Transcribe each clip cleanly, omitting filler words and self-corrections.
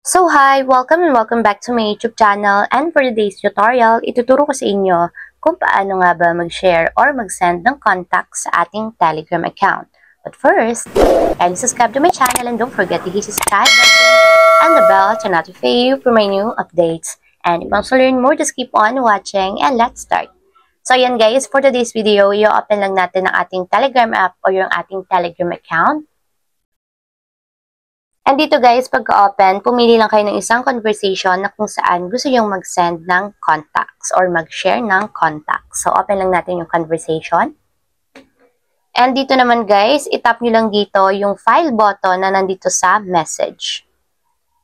So hi! Welcome and welcome back to my YouTube channel, and for today's tutorial, ituturo ko sa inyo kung paano nga ba mag-share or mag-send ng contacts sa ating Telegram account. But first, kindly subscribe to my channel and don't forget to hit the subscribe button and the bell to notify you for my new updates. And if you want to learn more, just keep on watching and let's start. So yan guys, for today's video, i-open lang natin ang ating Telegram app o yung ating Telegram account. And dito guys, pagka-open, pumili lang kayo ng isang conversation na kung saan gusto nyong mag-send ng contacts or mag-share ng contacts. So, open lang natin yung conversation. And dito naman guys, itap nyo lang dito yung file button na nandito sa message.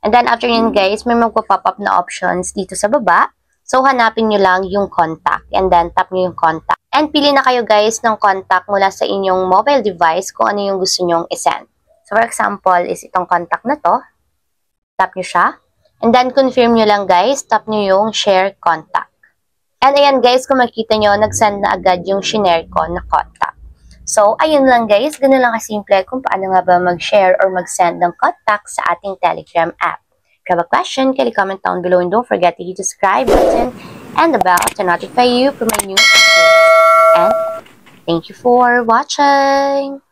And then after yun guys, may magpa-pop up na options dito sa baba. So, hanapin nyo lang yung contact and then tap nyo yung contact. And pili na kayo guys ng contact mula sa inyong mobile device kung ano yung gusto nyong isend. So, for example, is itong contact na to. Tap nyo siya. And then, confirm nyo lang guys. Tap nyo yung share contact. And ayan guys, kung makita nyo, nag-send na agad yung shinare ko na contact. So, ayun lang guys. Ganun lang kasimple kung paano nga ba mag-share or mag-send ng contact sa ating Telegram app. If you have a question, kindly comment down below and don't forget to hit the subscribe button and the bell to notify you for my new updates. And thank you for watching!